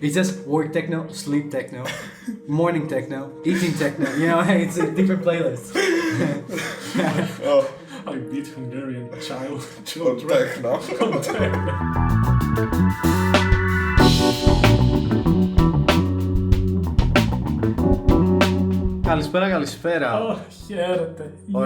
It's just work techno, sleep techno, morning techno, eating techno. You know, it's a different playlist. I beat Hungarian children techno. on techno. Καλησπέρα. Χαίρετε. Or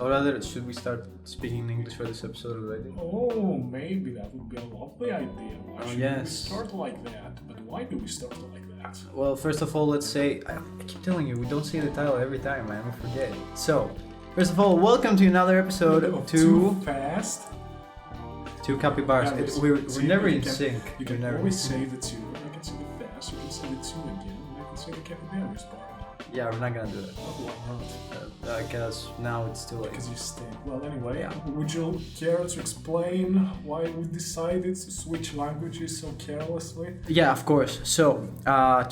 rather, should we start speaking in English for this episode already? Oh, maybe that would be a lovely idea. Why should yes. we start like that? But why do we start like that? Well, first of all, let's say, I keep telling you, we don't say the title every time, man, we forget. So, first of all, welcome to another episode of Too Fast. Two Capybarious. Yeah, we're never in sync. You can always say the two, I can say the fast, you can say the two again, and I can say the Capybarious part. Yeah, we're not gonna do that. Oh, why not? Because now it's too late. Because you stink. Well, anyway, Yeah. would you care to explain why we decided to switch languages so carelessly? Yeah, of course. So,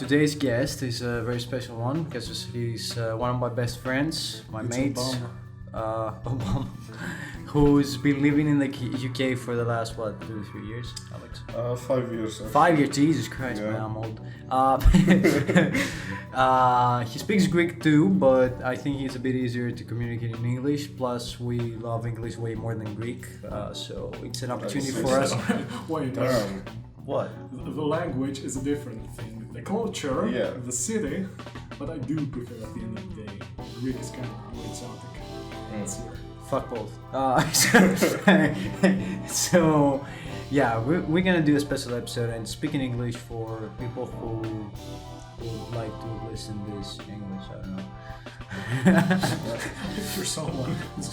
today's guest is a very special one because he's one of my best friends, my It's mates. Obama. Who's been living in the UK for the last, 2-3 years, Alex? 5 years. 5 years, Jesus Christ, Yeah. man, I'm old. He speaks Greek too, but I think it's a bit easier to communicate in English. Plus, we love English way more than Greek, so it's an opportunity for us. Wait, What? the language is a different thing. The culture, Yeah. the city, but I do prefer at the end of the day. Greek is kind of more exotic. It's here. Fuck both. So yeah, we're gonna do a special episode and speak in English for people who would like to listen this English. I don't know. If you're someone who's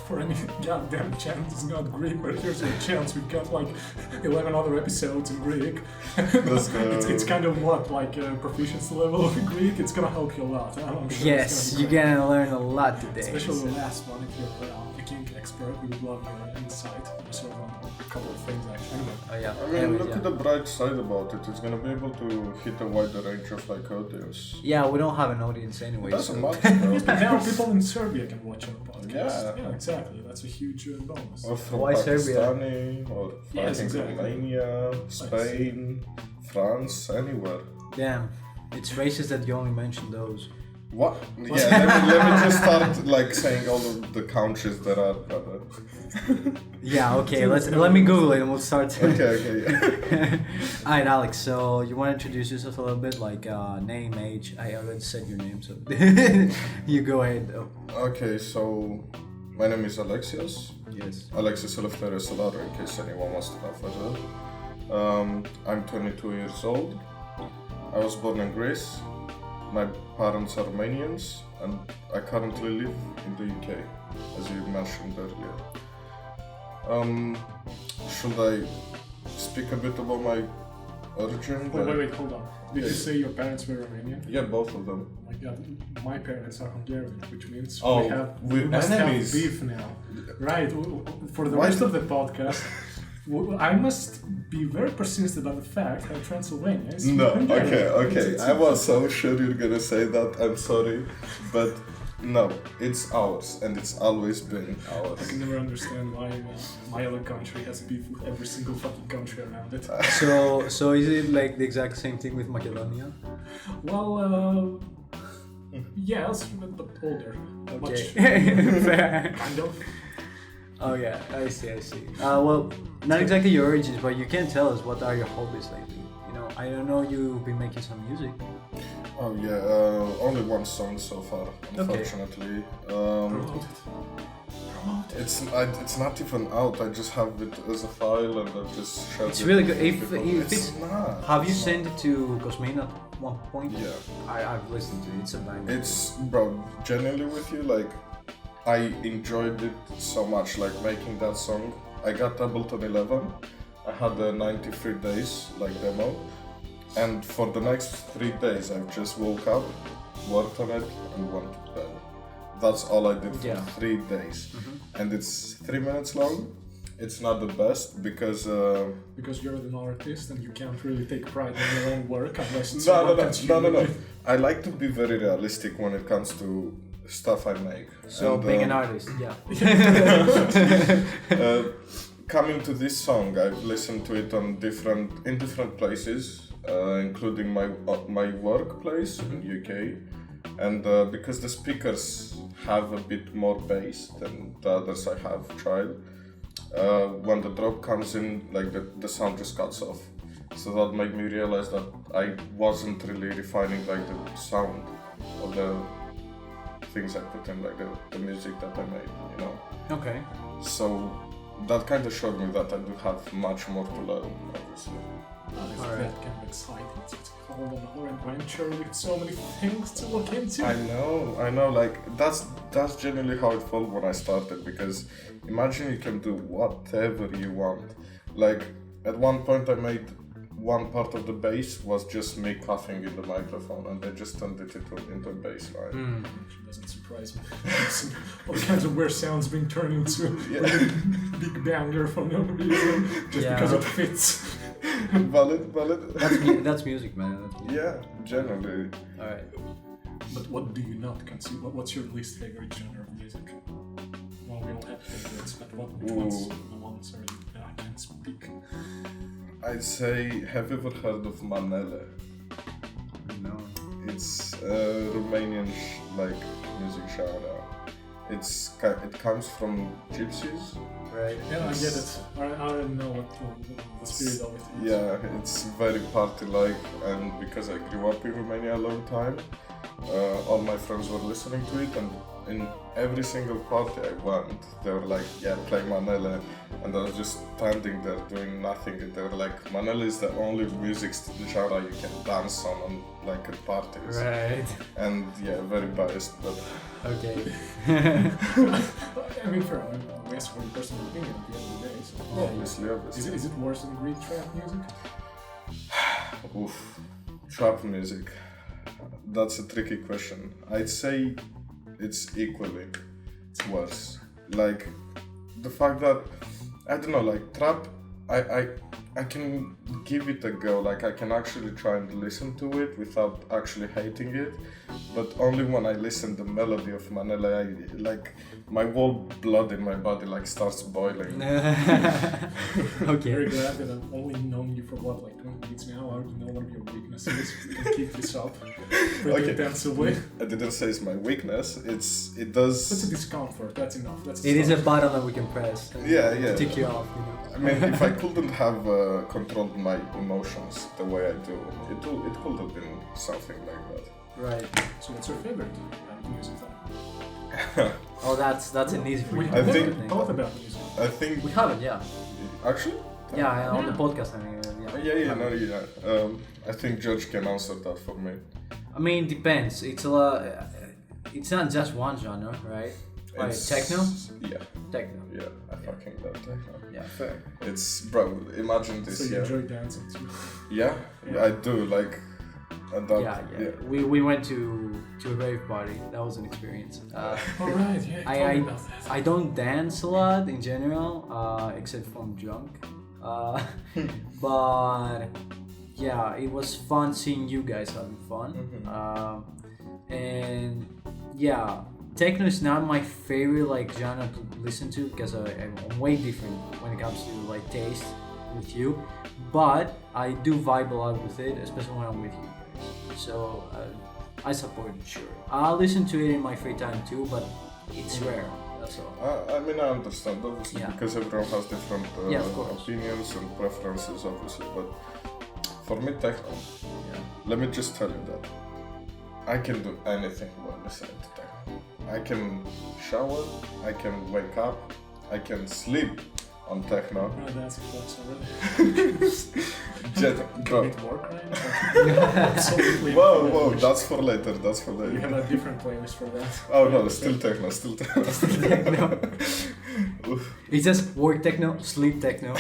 for any goddamn chance is not Greek, but here's your chance. We've got like 11 other episodes in Greek. Let's go. It's kind of like a proficiency level of Greek. It's gonna help you a lot. I'm sure Yes, it's you're gonna be gonna learn a lot today. great. Especially the last one. If you're a king expert, we would love your insight. Sort of on a couple of things actually. Anyway. Oh yeah. I mean, Anyways, look yeah. at the bright side about it. It's gonna be able to hit a wider range of audience. Yeah, we don't have an audience anyway. Doesn't so- matter. Yes, but now people in Serbia can watch our podcast. Yeah. Exactly. That's a huge bonus. Or from Why Serbia? Pakistani, or Yes, fucking exactly. Romania, Spain, France, anywhere. Damn, it's racist that you only mention those. What? Yeah, let me just start like saying all of the countries that are. Yeah, okay. Let me Google it and we'll start. Okay, yeah. Alright, Alex. So you want to introduce yourself a little bit, like name, age. I already said your name, so you go ahead. Though. Okay, so my name is Alexios. Yes. Alexis Eleftherios Salado, in case anyone wants to know further. I'm 22 years old. I was born in Greece. My parents are Romanians, and I currently live in the UK, as you mentioned earlier. Should I speak a bit about my origin? Wait, hold on. Did you say your parents were Romanian? Yeah, both of them. Oh my god, my parents are Hungarian, which means Oh, we must have enemies. beef now. Right, for the Why rest do- of the podcast, I must be very persistent about the fact that Transylvania is No, Hungarian. okay. I was so sure you're gonna say that. I'm sorry, but no, it's ours, and it's always been ours. I can never understand why my other country has beef with every single fucking country around it. So is it like the exact same thing with Macedonia? Well, yes, but older. Much, Fair. kind of. Oh yeah, I see. Well, not exactly your origins, but you can tell us what are your hobbies lately. You know, I don't know you've been making some music. Oh yeah, only one song so far, unfortunately. Promote it. It's not even out. I just have it as a file and I've just shared It's it really with good. If people. it's not. have you it's sent it to Cosmin at one point? Yeah. I've listened to it. It's a banger. It's, bro, genuinely with you, like, I enjoyed it so much, like, making that song. I got Ableton 11. I had the 93 days, like, demo. And for the next 3 days, I've just woke up, worked on it, and went to bed. That's all I did for 3 days. Mm-hmm. And it's 3 minutes long. It's not the best because you're an artist and you can't really take pride in your own work unless it's no. I like to be very realistic when it comes to stuff I make. So and, being an artist, yeah. Coming to this song, I've listened to it in different places, including my workplace in UK, and because the speakers have a bit more bass than the others I have tried, when the drop comes in, like the sound just cuts off. So that made me realize that I wasn't really refining like the sound of the things I put in, like the music that I made, you know. Okay. So that kind of showed me that I do have much more to learn, obviously. That kind of exciting. It's a whole other adventure with so many things to look into. I know. Like that's generally how it felt when I started. Because imagine you can do whatever you want. Like at one point, I made one part of the bass was just me coughing in the microphone, and they just turned it into a bass line. Actually doesn't surprise me. All kinds of weird sounds being turned into big banger for no reason, just because it fits. Valid. That's music, man. That's music. Yeah, generally. All right. But what do you not consume? What's your least favorite genre of music? Well, we all have favorites, but which ones the ones are I can't speak? I'd say, have you ever heard of Manele? No. It's a Romanian like music genre. It comes from gypsies. Right. Yeah, I get it. I don't know what the spirit of it is. Yeah, it's very party-like, and because I grew up in Romania a long time, all my friends were listening to it, and in every single party I went, they were like, yeah, play Manele, and I was just standing there doing nothing, and they were like, Manele is the only music genre you can dance on like at parties. Right. And yeah, very biased, but Okay. I mean, fair. We asked for your personal opinion at the end of the day. So obviously. Is it worse than Greek trap music? Oof. Trap music. That's a tricky question. I'd say it's equally worse. Like the fact that I don't know, like trap, I can give it a go. Like I can actually try and listen to it without actually hating it, but only when I listen the melody of Manele, I like my whole blood in my body like starts boiling. Okay. Very glad that I've only known you for what, like 20 minutes now. I already know one of your weaknesses. We can keep this up pretty intensively. I didn't say it's my weakness. It That's does. a discomfort. That's enough. That's It is a button that we can press. Yeah. To tick you off, you know. I mean, if I couldn't have controlled my emotions the way I do, it could have been something like that. Right. So what's your favorite music then? Oh, that's an easy for We you. I have think- never thought about music. I think We haven't, yeah. actually. Yeah, on the Yeah. podcast, I mean, yeah. I think George can answer that for me. I mean, depends. It's a lot. It's not just one genre, right? Right, techno? Yeah, Techno. I fucking love techno. Yeah, fair. It's bro. Imagine this. So you Yeah, enjoy dancing too. yeah, I do like. And that, Yeah. We went to a rave party. That was an experience. Alright, yeah. I tell me about that. I don't dance a lot in general, except when I'm drunk. But yeah, it was fun seeing you guys having fun. And yeah, techno is not my favorite like genre to listen to because I'm way different when it comes to like taste with you. But I do vibe a lot with it, especially when I'm with you guys. So I support it, sure. I'll listen to it in my free time too, but it's rare. That's all. I mean, I understand obviously because everyone has different of course. opinions and preferences, obviously. But for me, techno. Let me just tell you that I can do anything while listening to techno. I can shower, I can wake up, I can sleep on techno. Oh, that's a flex already. Bro. It work, right? Absolutely. Whoa, that's for later, You have a different playlist for that. Oh no, still techno. Techno. It's just work techno, sleep techno,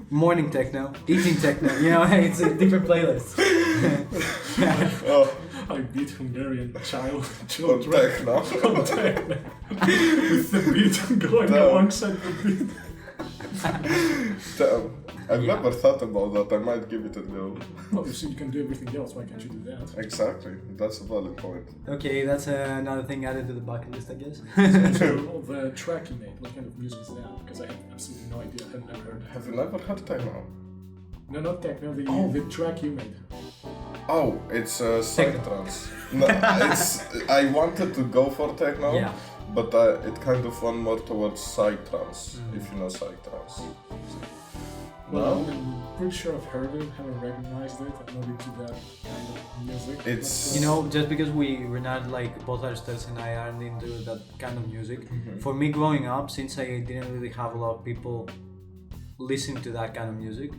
morning techno, eating techno. You know, it's a different playlist. Oh, I beat Hungarian on children techno. on techno. With the beat going Damn. alongside the beat. Damn. I've Yeah. never thought about that. I might give it a go. Well, you see, you can do everything else. Why can't you do that? Exactly. That's a valid point. Okay, that's another thing added to the bucket list, I guess. So, the track you made, what kind of music is that? Because I have absolutely no idea. I've never heard it. Have you never heard techno? No, not techno. The track you made. Oh, it's psytrance. No, I wanted to go for techno, Yeah. but it kind of went more towards psytrance, if you know psytrance. Well, No? I'm pretty sure I've heard it, haven't recognized it. I'm not into that kind of music. It's- You know, just because we're not like both ourselves and I aren't into that kind of music. For me, growing up, since I didn't really have a lot of people listening to that kind of music,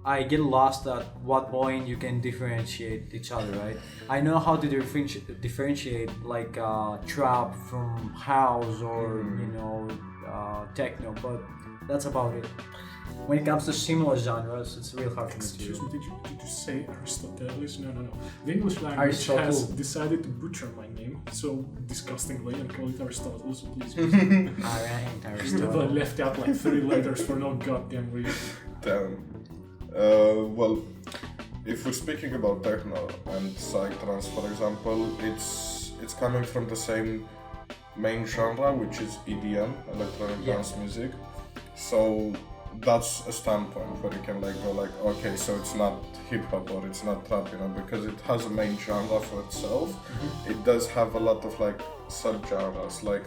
I get lost at what point you can differentiate each other, right? I know how to differentiate like trap from house or you know techno, but that's about it. When it comes to similar genres, it's real hard for me Excuse to. me, did you say Aristotelis? No. The English language Aristotle. has decided to butcher my name so disgustingly and call it Aristotle, so please. Alright, I Aristotle. left out like 3 letters for no goddamn reason. Damn. Well, if we're speaking about techno and psytrance, for example, it's coming from the same main genre, which is EDM, electronic dance music. So that's a standpoint where you can like go like, okay, so it's not hip hop or it's not trap, you know, because it has a main genre for itself. It does have a lot of like subgenres, like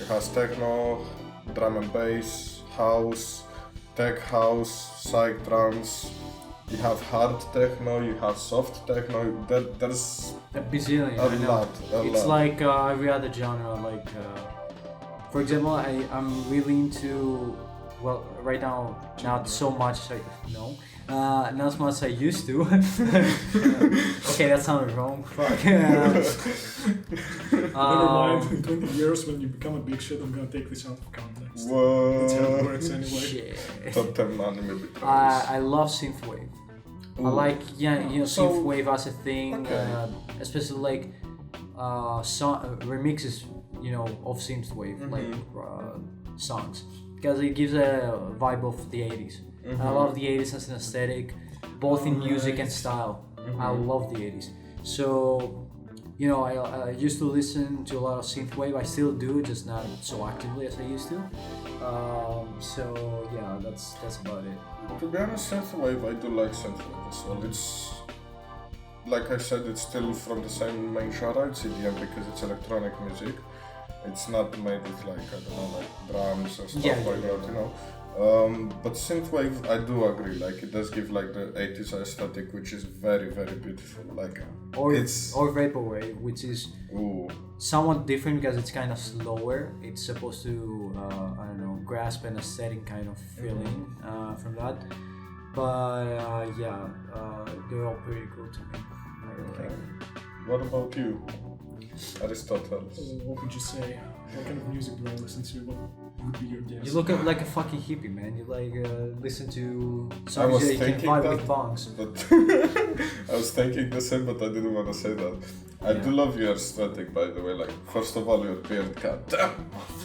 it has techno, drum and bass, house, tech house, psytrance. You have hard techno, you have soft techno. There's A bazillion, a I know. lot. It's like every other genre. Like, for example, I'm really into. Well, right now, not so much. Not as much as I used to. Okay, that sounded wrong. Fuck. Never mind, in 20 years when you become a big shit, I'm gonna take this out of context. That's how it Whoa. works anyway. Shit. Top 10 anime betrayals. I love synthwave. I Ooh. like So- synthwave as a thing, Okay. especially like remixes, of synthwave, like songs, because it gives a vibe of the 80s. I love the 80s as an aesthetic, both in music and style. I love the 80s. So, I used to listen to a lot of synthwave. I still do, just not so actively as I used to. So yeah, that's about it. To be honest, synthwave, I do like synthwave as well. It's like I said, it's still from the same main genre. It's EDM because it's electronic music. It's not made with like I don't know, like drums and stuff like that, you know. But synthwave, I do agree. Like it does give like the 80s aesthetic, which is very very beautiful. Like Or it's vaporwave, which is ooh. somewhat different because it's kind of slower. It's supposed to grasp an aesthetic kind of feeling from that. But they're all pretty cool to me. I really like them. What about you, Aristotle? What would you say? What kind of music do I listen to? What would be your guess? You look like a fucking hippie, man. You listen to I songs was that you can thinking vibe that, with bongs. but I was thinking the same, but I didn't want to say that. I do love your aesthetic, by the way. Like, first of all, your beard cut. Damn.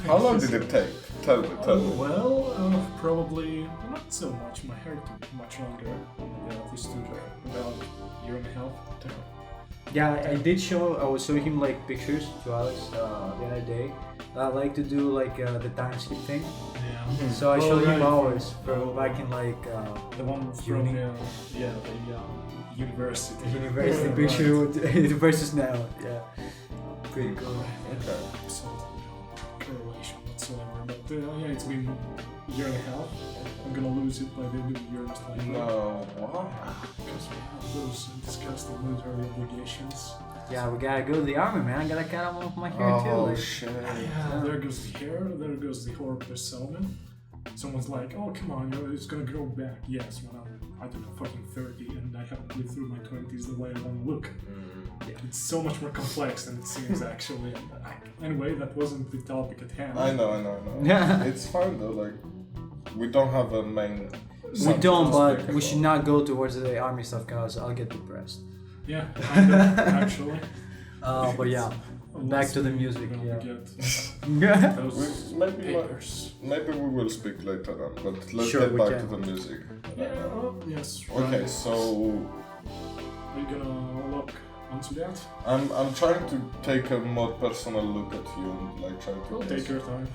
How long did it take? Tell me. Well, probably not so much. My hair took much longer. This took about a year and a half. Yeah, I was showing him like pictures to Alex the other day. I like to do like the time skip thing. Yeah. So I showed him right. ours from back in like The one from uni. the university. University Right. picture versus now. Yeah, pretty cool. Okay. Absolutely no correlation whatsoever. But it's been a year and a half. I'm gonna lose it by the end of the year, most likely. No, what? Because we have those disgusting military obligations. Yeah, we gotta go to the army, man. I gotta cut off my hair too. Oh Like, shit. Yeah, there goes the hair, there goes the horror persona. Someone's like, oh come on, it's gonna grow back. Yes, when I'm, I don't know, fucking 30 and I haven't lived through my 20s the way I wanna look. It's so much more complex than it seems actually. Anyway, that wasn't the topic at hand. I know. Yeah. It's fine though. Like, we don't have a main. we subject don't, to but speak we about. should not go towards the army stuff because I'll get depressed. Yeah, kind of, actually. But yeah, back to the music. We're Yeah. gonna get those Maybe papers. maybe we will speak later on, but let's Sure, get we back can. to the music. Yeah, yes. Okay, right. so Are you gonna look onto that? I'm trying to take a more personal look at you and like try to. Well, take your time.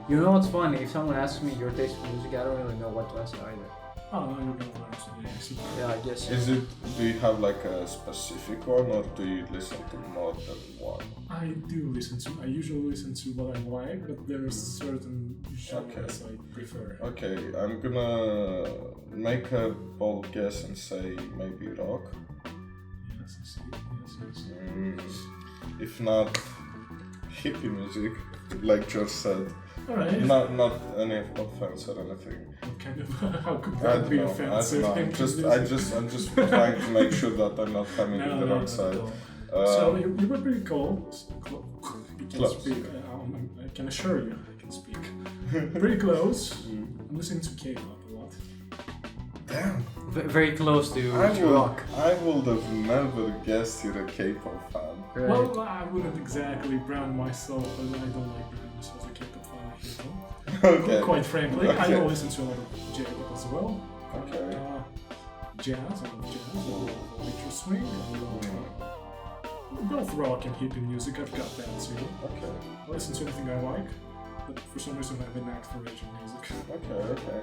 You know what's funny? If someone asks me your taste in music, I don't really know what to answer either. Oh, no, you're gonna learn today, actually. Yeah, I guess. Is it? Do you have like a specific one, or do you listen to more than one? I do listen to. I usually listen to what I like, but there are certain genres I prefer. Okay, I'm gonna make a bold guess and say maybe rock. Yes, I see. Yes. If not, hippie music, like George said. Alright. Not any offense or anything. What kind of? How could I that don't be know. offensive? I'm just trying to make sure that I'm not coming to the wrong side. So you were pretty cool. You can Close. speak. I can assure you, I can speak. Pretty close. I'm listening to K-pop a lot. Damn. Very close to rock. I would have never guessed you're a K-pop fan. Right. Well, I wouldn't exactly brand myself, but I don't like brand myself as a K-pop fan. I hate them. Okay. Quite frankly, Okay. I will listen to a lot of J-pop as well. Okay. Jazz, I love jazz. I love electro swing. I love both rock and hippie music. I've got that too. Okay. I listen to anything I like, but for some reason I have a knack for Asian music. Okay.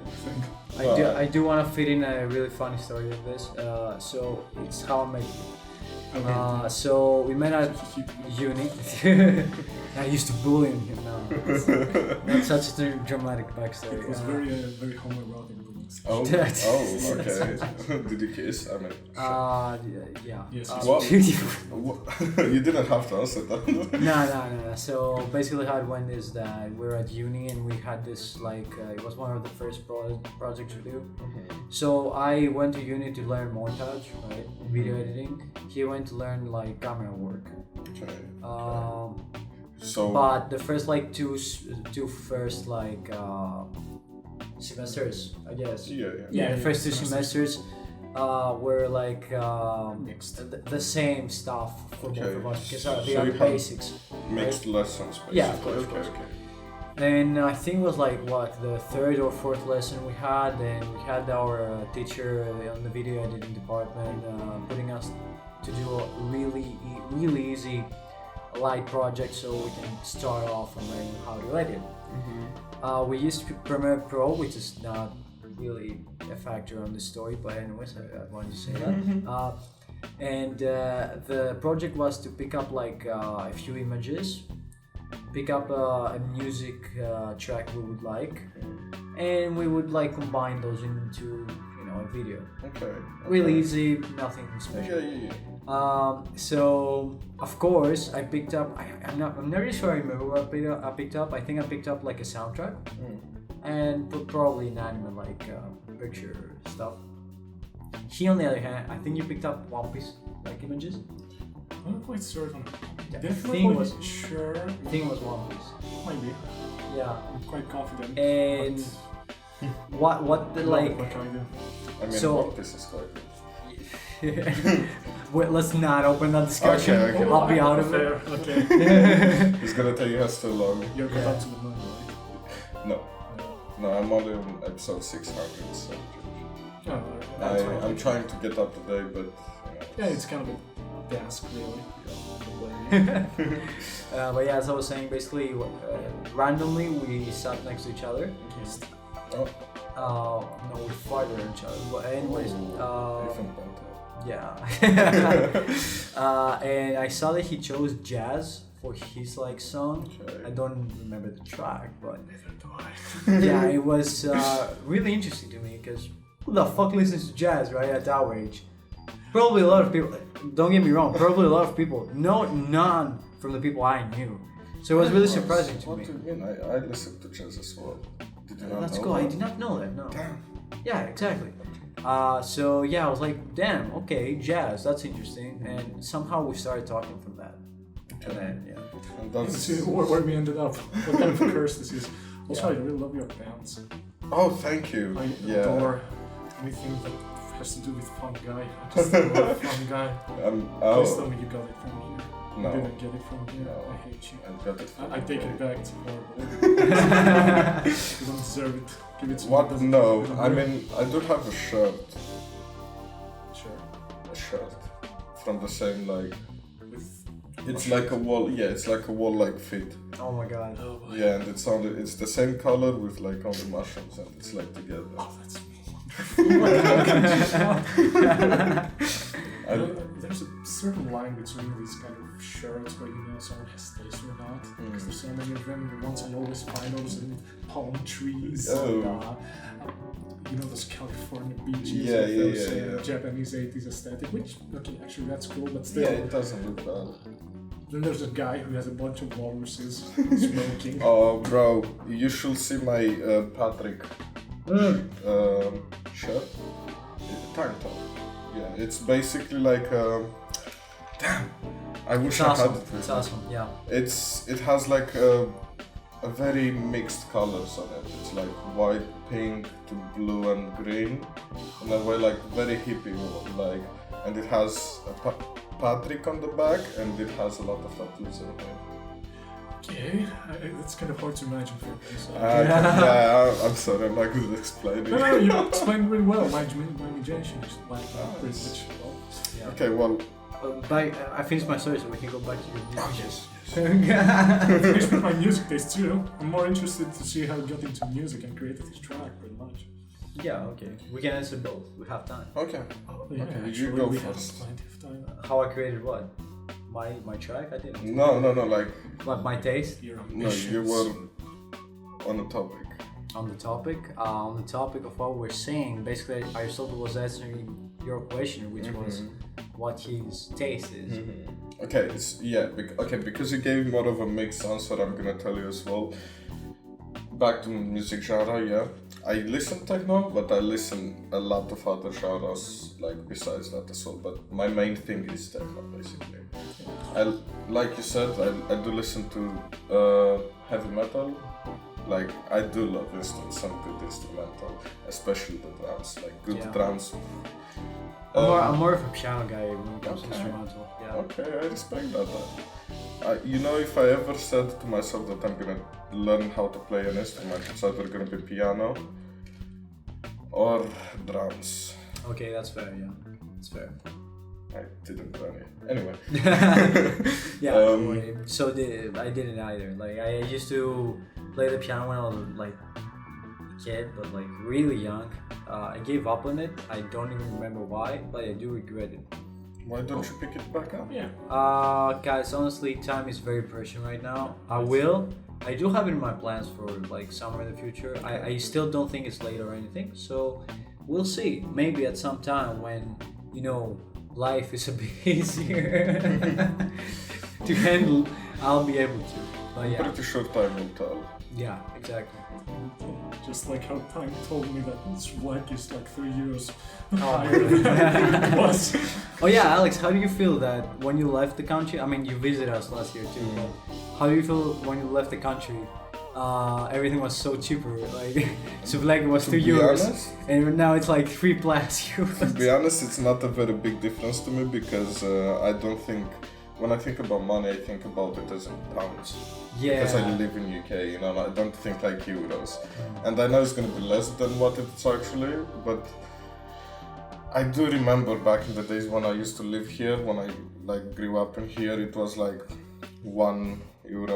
I think. I do want to fit in a really funny story of this. So it's how I met you. So we met at uni. I used to bully him now. Not such a dramatic backstory. It was very homoerotic. Oh, That's- okay. Did you kiss? I mean, Yeah. Yes, What? You didn't have to answer that. No. So basically, how it went is that we were at uni and we had this it was one of the first projects we do. So I went to uni to learn montage, right, video editing. He went to learn camera work. Okay. So, but the first two first semesters, I guess. Yeah. The first two semesters were Mixed. the same stuff for both of us because they So are you the have basics. Mixed lessons, basically. Yeah, of course. And I think it was the third or fourth lesson we had, and we had our teacher on the video editing department putting us to do a really easy light project so we can start off and learn how to edit. We used Premiere Pro, which is not really a factor on the story, but anyways, I wanted to say that. And the project was to pick up a few images, pick up a music track we would like, and we would combine those into a video. Okay. Really easy, nothing special. Yeah. So of course I picked up. I'm not really sure I remember what I picked up. I think I picked up a soundtrack and put probably inanimate picture stuff. He, on the other hand, I think you picked up One Piece images. I'm not quite certain. Yeah, Definitely sure. I think it was One Piece. Maybe. Yeah. I'm quite confident. And what the Like I do. I mean, So- One Piece is quite good. Wait, let's not open that discussion. Okay. I'll be out of it. Fair, okay. It's gonna take us too long. You're going up to the moon, right? No. No, I'm only on episode 600, so Oh, that's fine. I'm trying to get up to date, but Yeah, it's kind of a task, really. But yeah, as I was saying, basically, randomly we sat next to each other. Oh, No, we farted at each other. But anyways, even better. yeah. And I saw that he chose jazz for his song. Okay. I don't remember the track, but Neither do I. yeah, it was really interesting to me because who the fuck listens to jazz right at our age? Probably a lot of people. Don't get me wrong. Probably a lot of people. No, none from the people I knew. So it was really surprising to What me. do you mean? I listen to jazz as well. Did you not That's know cool. that? I did not know that. No. Damn. Yeah, exactly. So yeah, I was like, damn, okay, jazz, that's interesting, and somehow we started talking from that. And then, yeah. And Let's that's... see where we ended up. What kind of a curse this is. Also, I really love your pants. Oh, thank you. I Yeah. adore anything that has to do with fun guy. I just love fun guy. Please tell me you got it from here. No. You didn't get it from here. No. I hate you. I got it from I take you. it back. It's horrible. You don't deserve it. Give it to me. What? Doesn't- No. doesn't I work. mean, I do have a shirt. Sure. A shirt. From the same, With It's like a wall, yeah, it's like a wall-like fit. Oh my god. oh, Yeah, and it's the same color with only mushrooms and it's together. oh, that's wonderful. There's a certain line between these kind of shirts where you know someone has taste or not, because there's so many of them. The ones I always find those in palm trees. Oh. And, you know those California beaches. Yeah, with yeah, those, yeah. Japanese 80s aesthetic, which okay, actually that's cool, but still. Yeah, it doesn't look bad. Then there's a guy who has a bunch of walruses smoking. Oh, bro, you should see my Patrick shirt. Tank top. Yeah, it's basically like damn. I wish It's I awesome. had it. It's awesome. Yeah. It has like a very mixed colors on it. It's like white, pink to blue and green, in a way like very hippie like. And it has a Patrick on the back, and it has a lot of tattoos on it. Okay, it's kind of hard to imagine for me. So. Yeah, I'm sorry, I'm not good at explaining. No, you explained really well. My imagination is like pretty much. Well, Yeah. Okay, well, I finished my story, so we can go back to your music. yes. finished with my music taste too. I'm more interested to see how he got into music and created his track, pretty much. Yeah, okay. We can answer both. We have time. Okay. Oh, yeah, Okay, you actually, go we first. have plenty of time. How I created what? My track? I didn't. No, like, What, my taste? Your no, ambitions. you were on a topic. On the topic of what we're saying, basically Aristotle was answering your question, which was what his taste is. Okay, because you gave more of a mixed answer, I'm gonna tell you as well. Back to music genre, yeah. I listen techno, but I listen a lot of other genres, like besides that as well. But my main thing is techno, basically. Like you said, I do listen to heavy metal. Like, I do love some good instrumental, especially the drums, like good Yeah. drums. I'm more of a piano guy when it comes to Okay. instrumental. Yeah. Okay, I respect that. You know, if I ever said to myself that I'm gonna learn how to play an instrument, it's either gonna be piano or drums. Okay, that's fair. Yeah, that's fair. I didn't learn it. Anyway. Yeah. Um, I didn't either. Like I used to play the piano when I was like a kid, but like really young. I gave up on it. I don't even remember why, but I do regret it. Why don't you pick it back up? Yeah. Guys, honestly, time is very precious right now. I do have it in my plans for like somewhere in the future. I still don't think it's late or anything, so we'll see. Maybe at some time when, you know, life is a bit easier to handle, I'll be able to. But I'm yeah, pretty sure time will tell. yeah, exactly. Just like how time told me that this work is like 3 years Oh. higher than it was. Oh yeah, Alex, how do you feel that when you left the country? I mean, you visited us last year too. But how do you feel when you left the country? Everything was so cheaper. Like, so like it was To 2 be euros, honest- and now it's like 3 plus euros. To be honest, it's not a very big difference to me because I don't think, when I think about money, I think about it as in pounds. Yeah. Because I live in UK, you know, and I don't think like euros. And I know it's gonna be less than what it's actually, but I do remember back in the days when I used to live here, when I like grew up in here, it was like €1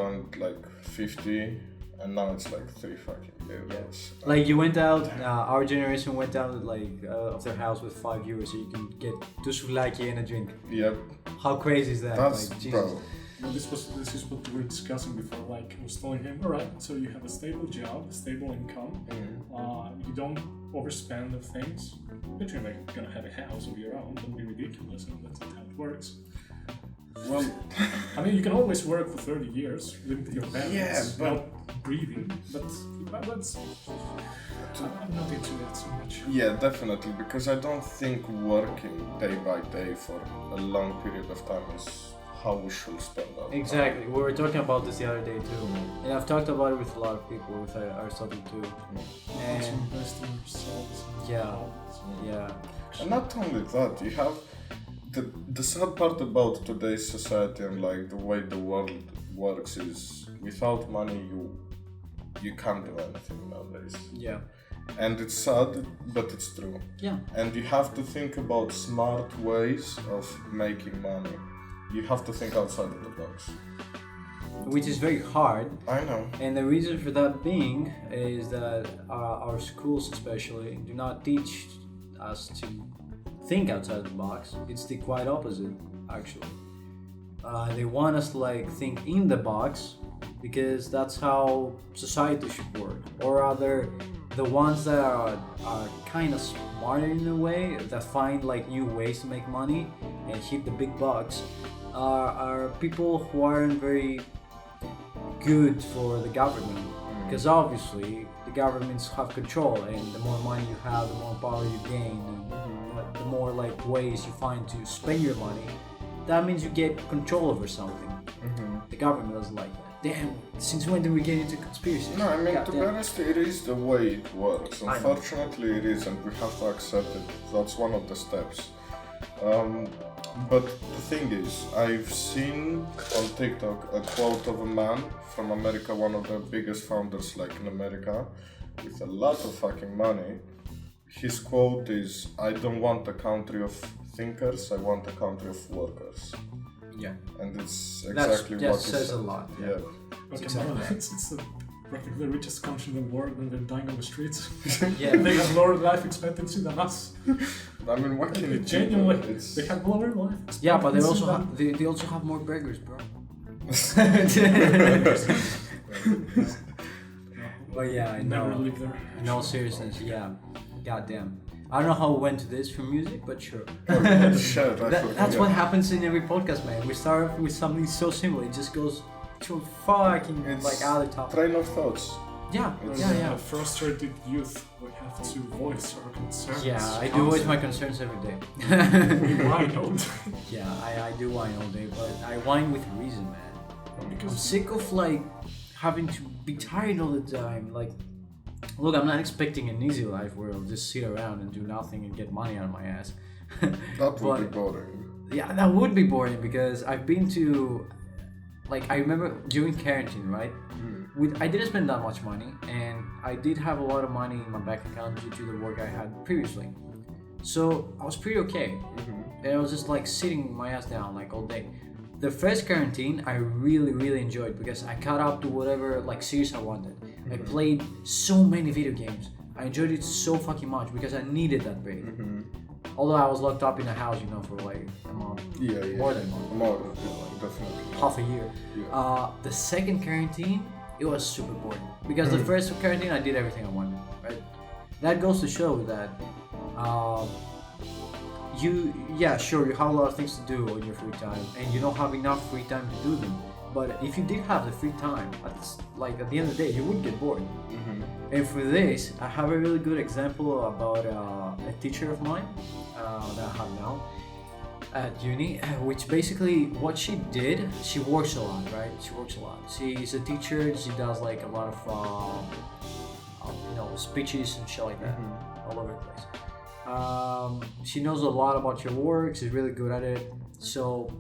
and like 50, and now it's like 3 fucking euros. Like you went out, our generation went out like of their house with 5 euros, so you can get two souvlaki and a drink. Yep, How crazy is that? that's like, Jesus. bro. Well, this is what we were discussing before. Like I was telling him, all right, so you have a stable job, a stable income. You don't overspend of things. But you're like gonna have a house of your own. Don't be ridiculous, and that's not how it works. Well, I mean, you can always work for 30 years, live with your parents, Yeah, but- without breathing. But that's I'm not into that so much. Yeah, definitely, because I don't think working day by day for a long period of time is how we should spend our time. Exactly. We were talking about this the other day too, and I've talked about it with a lot of people, with Aristotle too. And to And invest in yourselves. And Yeah. hobbies. yeah, And not only that, you have the sad part about today's society and like the way the world works is without money you can't do anything nowadays. yeah, And it's sad, but it's true. yeah. And you have to think about smart ways of making money. You have to think outside of the box. which is very hard. I know. And the reason for that being is that our schools especially do not teach us to think outside the box. It's the quite opposite, actually. They want us to like think in the box because that's how society should work. Or rather, the ones that are kind of smarter in a way, that find like new ways to make money and hit the big bucks, are people who aren't very good for the government. Because obviously, the governments have control, and the more money you have, the more power you gain, and the more like ways you find to spend your money. That means you get control over something. The government doesn't like that. Damn, since when did we get into conspiracies? No, I mean, God to damn. be honest, it is the way it works. I know. Unfortunately, it is, and we have to accept it. That's one of the steps. But the thing is, I've seen on TikTok a quote of a man from America, one of the biggest founders like in America, with a lot of fucking money. His quote is, "I don't want a country of thinkers, I want a country of workers." Yeah. And it's exactly that what he says said. a lot. Yeah. But It's come on, exactly it's practically the richest country in the world, and they're dying on the streets. Yeah. They have lower life expectancy than us. I mean, what can it do? Genuinely, It's they have lower life expectancy. Yeah, but they than- also have more beggars, bro. But yeah, I Never know. live there. In all seriousness, yeah. Goddamn. I don't know how we went to this from music, but sure. Shit, That's what happens in every podcast, man. We start off with something so simple, it just goes to a fucking It's like other topic. train of thoughts. Yeah, It's- yeah. Frustrated youth, we have to voice our concerns. Yeah, I do voice my concerns every day. We whine all day. Yeah, I do whine all day, but I whine with reason, man. I'm Because sick of like having to be tired all the time. Like, look, I'm not expecting an easy life where I'll just sit around and do nothing and get money out of my ass. That would be But- boring. Yeah, that would be boring because I've been to, like, I remember during quarantine, right? I didn't spend that much money, and I did have a lot of money in my bank account due to the work I had previously. So I was pretty okay, and I was just like sitting my ass down like all day. The first quarantine I really enjoyed because I caught up to whatever like series I wanted. I played so many video games. I enjoyed it so fucking much because I needed that break. Although I was locked up in a house, you know, for like a month, Yeah. more than a month, More, yeah, definitely. half a year. Yeah. The second quarantine, it was super boring because the first quarantine I did everything I wanted. Right, that goes to show that you have a lot of things to do on your free time, and you don't have enough free time to do them. But if you did have the free time, at the end of the day, you would get bored. And for this, I have a really good example about a teacher of mine that I have now at uni, which basically what she did, she works a lot, right? She works a lot. She's a teacher. She does like a lot of speeches and shit like that all over the place. She knows a lot about your work. She's really good at it. So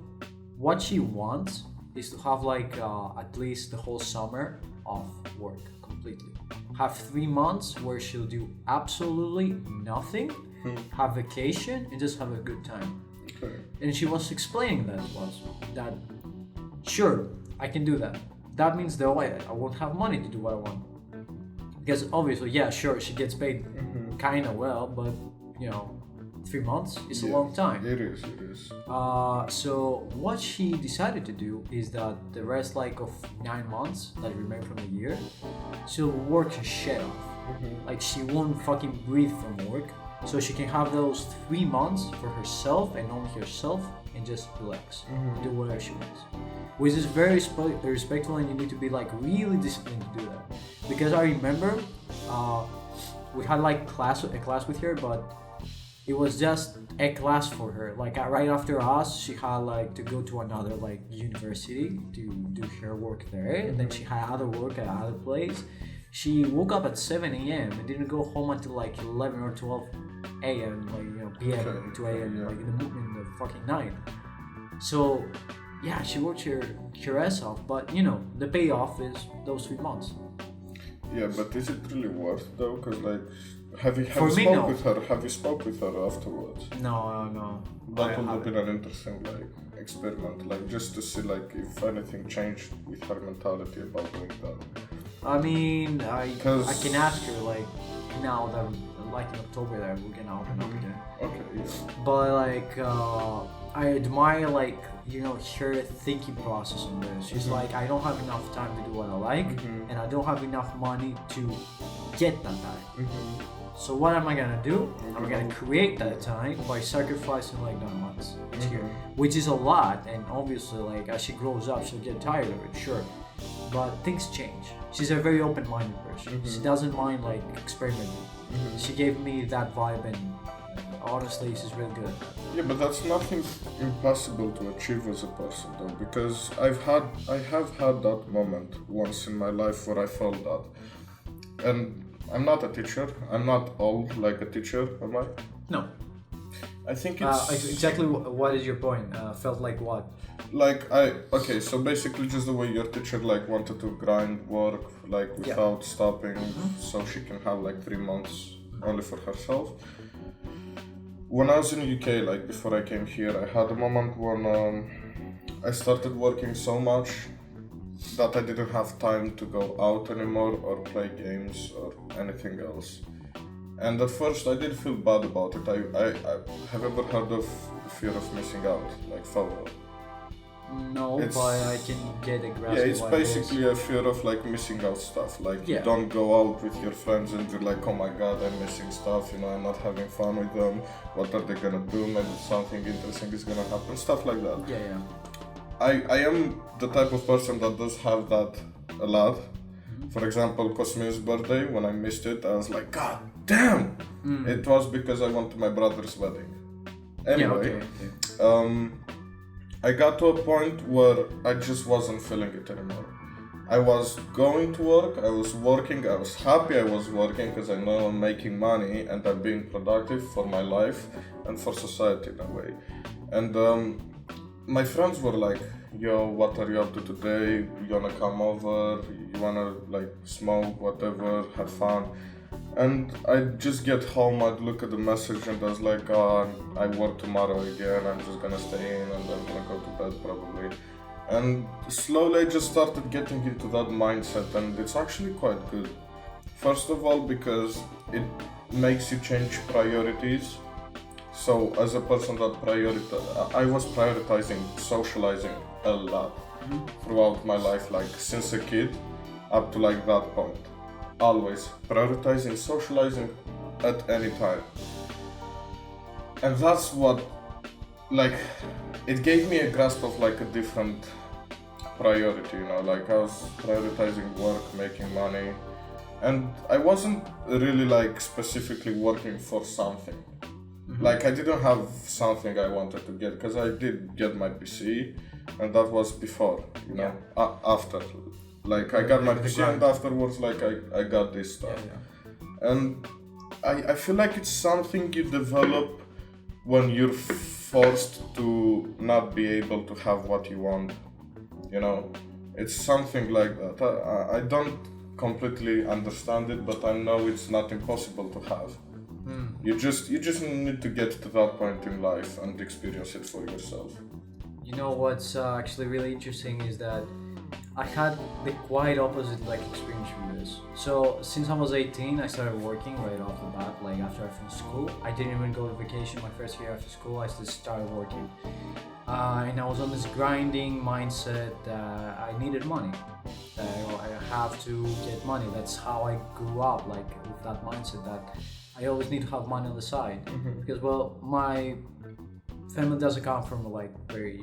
what she wants is to have like at least the whole summer off work completely. Have 3 months where she'll do absolutely nothing, have vacation, and just have a good time. Okay. And she was explaining that sure, I can do that. That means though I won't have money to do what I want. Because obviously, yeah, sure, she gets paid kinda well, but 3 months is a long time. It is. So what she decided to do is that the rest of 9 months that remain from the year, she'll work her shit off. Like she won't fucking breathe from work, so she can have those 3 months for herself and only herself and just relax and do whatever she wants. Which is very respectful, and you need to be like really disciplined to do that. Because I remember we had like a class with her, but it was just a class for her. Like right after us, she had like to go to another like university to do her work there, and then she had other work at other place. She woke up at 7 a.m. and didn't go home until like 11 or 12 a.m. p.m. Okay. 2 a.m. Yeah. like in the fucking night. So yeah, she worked her ass off, but the payoff is those 3 months. Yeah, but is it really worth though? Because like, have you For me, spoke no. with her? Have you spoke with her afterwards? No. that would have been an interesting like experiment, like just to see like if anything changed with her mentality about doing that. I mean, I can ask her like now that like in October that we're gonna open up again. Okay, yeah. But like I admire like her thinking process on this. She's like, I don't have enough time to do what I like, and I don't have enough money to get that time. So what am I gonna do? I'm gonna create that time by sacrificing like that months each year, which is a lot. And obviously, like as she grows up, she'll get tired of it, sure. But things change. She's a very open-minded person. She doesn't mind like experimenting. She gave me that vibe, and honestly, she's really good at that. Yeah, but that's nothing impossible to achieve as a person though, because I have had that moment once in my life where I felt that. And I'm not a teacher. I'm not old like a teacher, am I? No. I think it's exactly. What is your point? Felt like what? Like okay, so basically just the way your teacher like wanted to grind work like without stopping, so she can have like 3 months only for herself. When I was in the UK, like before I came here, I had a moment when I started working so much that I didn't have time to go out anymore or play games or anything else. And at first I did feel bad about it. I have ever heard of the fear of missing out, like FOMO? No, but I can get a grasp. Yeah, it's basically a fear of like missing out stuff. Like you don't go out with your friends and you're like, oh my god, I'm missing stuff. I'm not having fun with them. What are they gonna do? Maybe something interesting is gonna happen. Stuff like that. Yeah. I am the type of person that does have that a lot. For example, kaz3mir's birthday, when I missed it, I was like, god damn! It was because I went to my brother's wedding. Anyway, I got to a point where I just wasn't feeling it anymore. I was going to work, I was working, I was happy I was working because I know I'm making money and I'm being productive for my life and for society in a way. And my friends were like, yo, what are you up to today? You wanna come over? You wanna like smoke, whatever, have fun? And I'd just get home, I'd look at the message and I was like, I work tomorrow again, I'm just gonna stay in and I'm gonna go to bed probably. And slowly I just started getting into that mindset, and it's actually quite good. First of all, because it makes you change priorities. So as a person that I was prioritizing socializing a lot throughout my life, like since a kid up to like that point. Always prioritizing socializing at any time. And that's what, like, it gave me a grasp of like a different priority, like I was prioritizing work, making money, and I wasn't really like specifically working for something. Like I didn't have something I wanted to get, because I did get my PC, and that was before, after. Like I got my PC and afterwards like I got this stuff. And I feel like it's something you develop when you're forced to not be able to have what you want. It's something like that. I don't completely understand it, but I know it's not impossible to have. You just need to get to that point in life and experience it for yourself. What's actually really interesting is that I had the quite opposite experience from this. So since I was 18, I started working right off the bat. Like after I finished school, I didn't even go to vacation my first year after school. I just started working, and I was on this grinding mindset that I needed money. I have to get money. That's how I grew up, like with that mindset that I always need to have money on the side, because my family doesn't come from very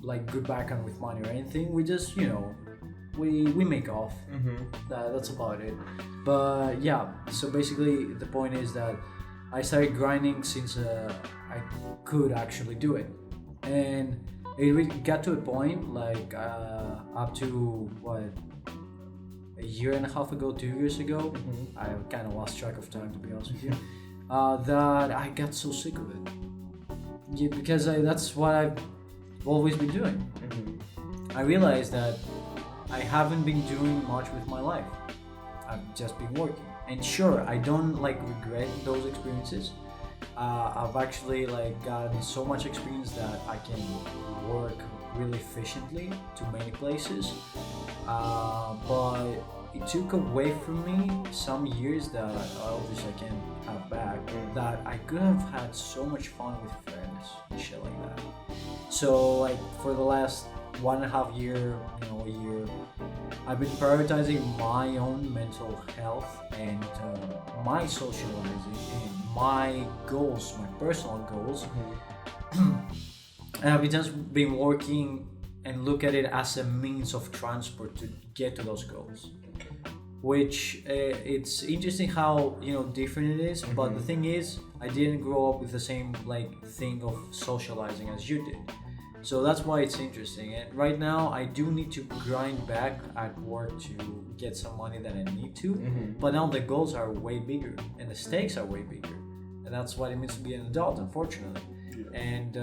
like good background with money or anything. We just we make off. That's about it. But yeah, so basically the point is that I started grinding since I could actually do it, and it really got to a point up to a year and a half ago, 2 years ago. I kind of lost track of time, to be honest with you. That I got so sick of it, because that's what I've always been doing. I realized that I haven't been doing much with my life. I've just been working, and sure, I don't regret those experiences. I've actually like gotten so much experience that I can work really efficiently to many places. But it took away from me some years that obviously I can't have back. That I could have had so much fun with friends and shit like that. So like for the last 1.5 year, a year, I've been prioritizing my own mental health and my socializing and my goals, my personal goals. And I've just been working and look at it as a means of transport to get to those goals. Which it's interesting how different it is, but the thing is, I didn't grow up with the same like thing of socializing as you did. So that's why it's interesting. And right now, I do need to grind back at work to get some money that I need to. But now the goals are way bigger and the stakes are way bigger, and that's what it means to be an adult, unfortunately. And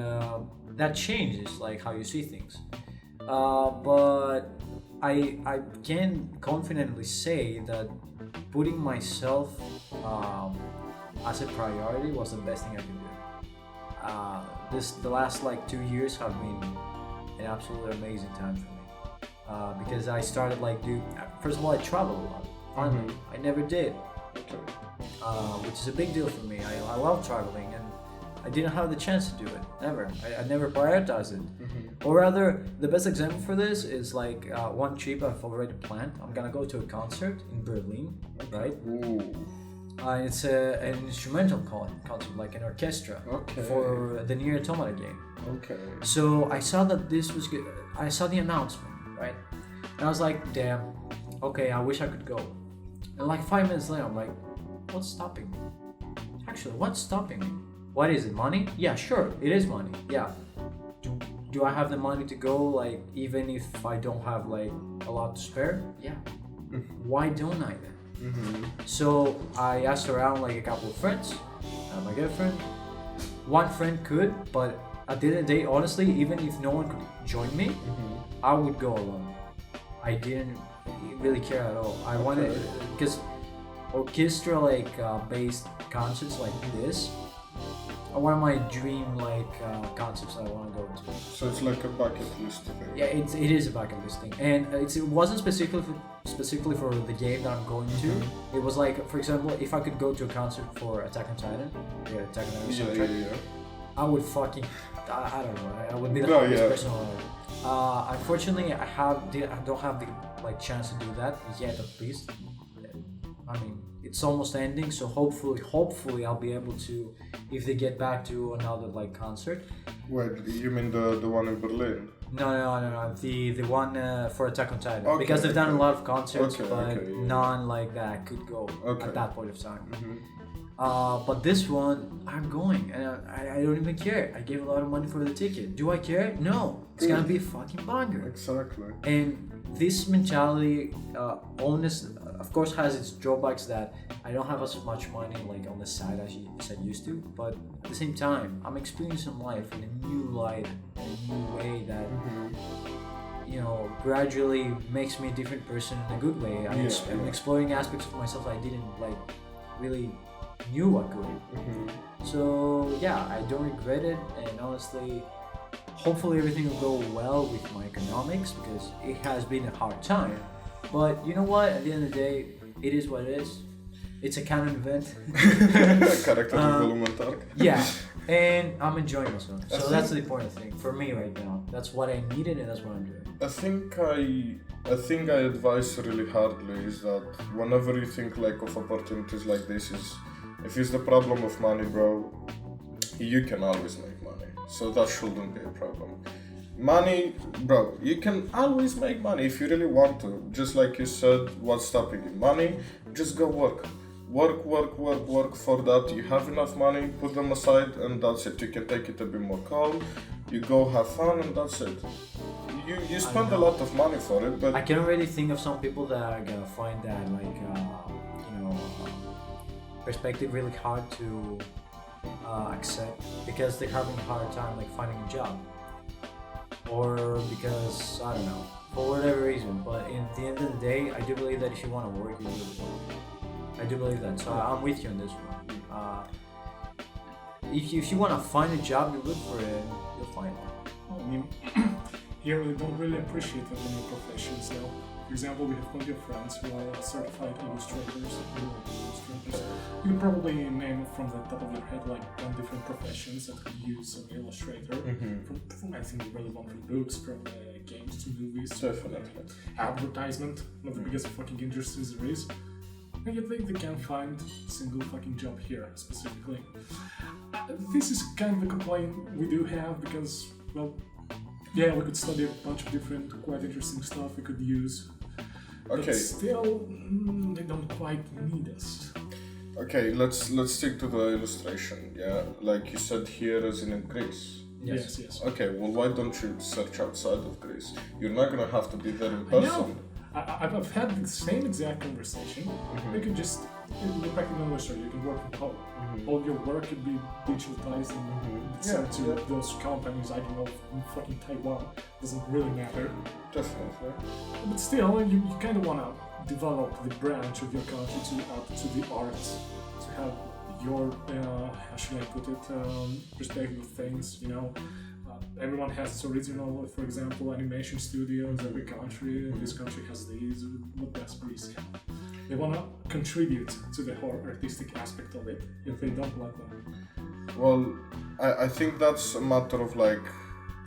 that changes like how you see things. But I can confidently say that putting myself as a priority was the best thing I could do. The last like 2 years have been an absolutely amazing time for me because I started first of all I travel a lot. Finally, I never did, which is a big deal for me. I love traveling and I didn't have the chance to do it ever. I never prioritized it. Or rather, the best example for this is like one trip I've already planned. I'm gonna go to a concert in Berlin, right? It's an instrumental concert, like an orchestra, for the Nier Automata game. So I saw that this was good. I saw the announcement, right? And I was like, damn, okay, I wish I could go. And like 5 minutes later, I'm like, what's stopping me? Actually, what's stopping me? What is it, money? Yeah, sure, it is money, yeah. Do I have the money to go, like, even if I don't have, like, a lot to spare? Yeah. Why don't I then? So I asked around, like, a couple of friends, my girlfriend. One friend could, but at the end of the day, honestly, even if no one could join me, I would go alone. I didn't really care at all. I wanted, because orchestra, like, based concerts like this, one of my dream concerts I want to go to. So it's like a bucket list thing. Yeah, it is a bucket list thing, and it wasn't specifically for the game that I'm going to. It was like, for example, if I could go to a concert for Attack on Titan, Attack on Titan soundtrack, I would fucking, I don't know, I would be the happiest person alive. Unfortunately, I don't have the chance to do that yet, at least. I mean, it's almost ending, so hopefully I'll be able to, if they get back to another concert. Wait, you mean the one in Berlin? No, the one for Attack on Titan, because they've done a lot of concerts, but none like that could go at that point of time. But this one, I'm going, and I don't even care. I gave a lot of money for the ticket. Do I care? No, it's gonna be a fucking banger. Exactly. And this mentality, of course, has its drawbacks that I don't have as much money on the side as I used to. But at the same time, I'm experiencing life in a new light, in a new way that gradually makes me a different person in a good way. I'm exploring aspects of myself I didn't really knew I could. So yeah, I don't regret it, and honestly, hopefully everything will go well with my economics, because it has been a hard time. But you know what? At the end of the day, it is what it is. It's a canon event. Character development arc. Yeah, and I'm enjoying myself. So that's the important thing for me right now. That's what I needed, and that's what I'm doing. I think I advise really hardly is that whenever you think of opportunities like this, if it's the problem of money, bro, you can always make money. So that shouldn't be a problem. Money, bro, you can always make money if you really want to. Just like you said, what's stopping you? Money, just go work. Work for that. You have enough money, put them aside, and that's it. You can take it a bit more calm. You go have fun, and that's it. You spend a lot of money for it, but I can already think of some people that are gonna find that perspective really hard to accept, because they're having a hard time finding a job, or because I don't know, for whatever reason. But at the end of the day, I do believe that if you want to work, you will work. I do believe that. So I'm with you on this one. if you want to find a job, you look for it, you'll find one. I mean, here we don't really appreciate the many professions though. For example, we have plenty of friends who are certified illustrators, illustrators. You can probably name from the top of your head like 10 different professions that could use an illustrator. From anything relevant, from books, from games to movies. Definitely. Advertisement, one of the biggest fucking industries there is. And yet they can't find a single fucking job here specifically. This is kind of a complaint we do have because, well, yeah, we could study a bunch of different, quite interesting stuff we could use. Okay. But still, they don't quite need us. Okay, let's stick to the illustration. Yeah, like you said here, as in Greece. Yes. Okay, well, why don't you search outside of Greece? You're not gonna have to be there in I person. know. I've had the same exact conversation. You can just, you're practically an illustrator, you can work from home. All your work could be digitalized and sent to those companies, I don't know, in fucking Taiwan. Doesn't really matter. Definitely. But still, you kind of want to develop the branch of your country to the arts, to have your, how should I put it, perspective of things, you know. Everyone has its original, for example, animation studios, every country, this country has these, what does Greece have? They want to contribute to the whole artistic aspect of it, if they don't let them. Well, I think that's a matter of like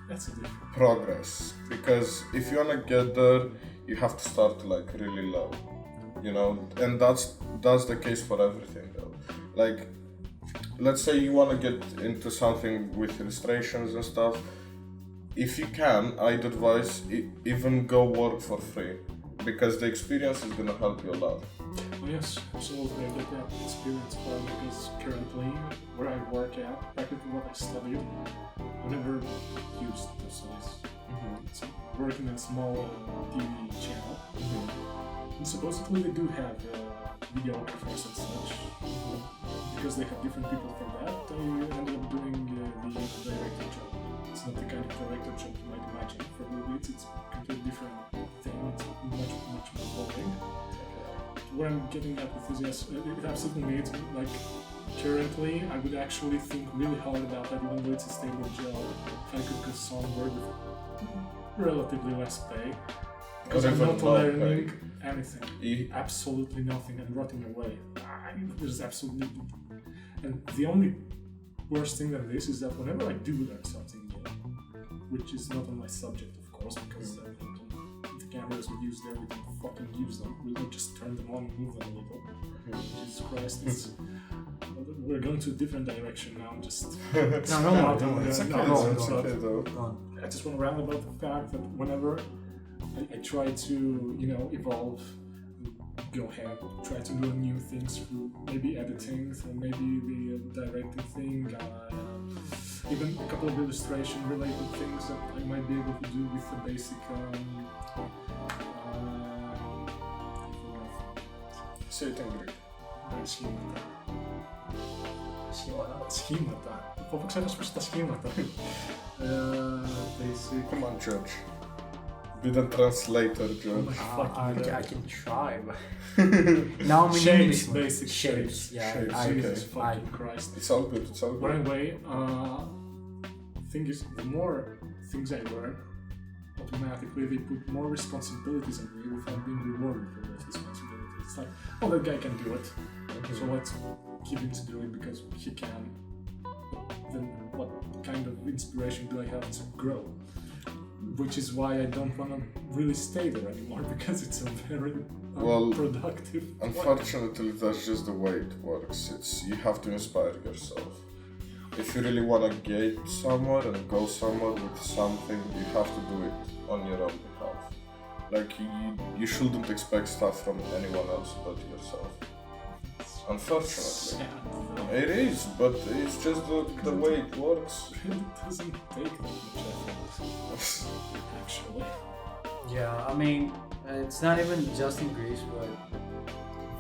That's a different progress, because if you wanna get there, you have to start like really low, you know, and that's the case for everything though. Like, let's say you wanna get into something with illustrations and stuff. If you can, I'd advise even go work for free, because the experience is gonna help you a lot. Oh yes, absolutely. I get that experience from because currently where I work at, practically what I studied, I never used this. It's working in a small TV channel. And supposedly they do have videographers and such. Because they have different people for that, I ended up doing the director job. It's not the kind of director job you might imagine for movies. It's a completely different thing. It's much more boring. Where I'm getting at with this, yes, it absolutely needs, like, currently I would actually think really hard about that, even though it's a stable job, if I could go somewhere with relatively less pay. Because I'm not learning anything. Absolutely nothing. I'm rotting away. There's absolutely... And the only worst thing than this is that whenever I do learn something new, which is not on my subject, of course, because the cameras we use there, we don't fucking use them. We don't just turn them on and move them a little. Jesus Christ, it's... We're going to a different direction now. Just No, It's okay, no, it's okay though. I just want to round about the fact that whenever I try to, you know, evolve, go ahead, try to learn new things through maybe editing, through maybe the directing thing, even a couple of illustration related things that I might be able to do with the basic Say it in Greek. Σχήματα. Πού ξέρεις πως τα σχήματα. Basic. Come on, George. Be the translator, George. I can try, but now I'm in Shapes, English. basic Shapes. Yeah, Shapes, Jesus okay. fucking Christ. It's all good, it's all But good. anyway, thing is, the more things I learn, automatically they put more responsibilities on me without being rewarded for those responsibilities. It's like, oh, that guy can do it, so let's keep him to do it because he can. But then what kind of inspiration do I have to grow? Which is why I don't want to really stay there anymore, because it's a very unproductive place. Unfortunately, that's just the way it works. You have to inspire yourself. If you really want to get somewhere and go somewhere with something, you have to do it on your own behalf. Like, you shouldn't expect stuff from anyone else but yourself. Unfortunately. It is, but it's just the way it works. It doesn't take that much effort, actually. Yeah, I mean, it's not even just in Greece, but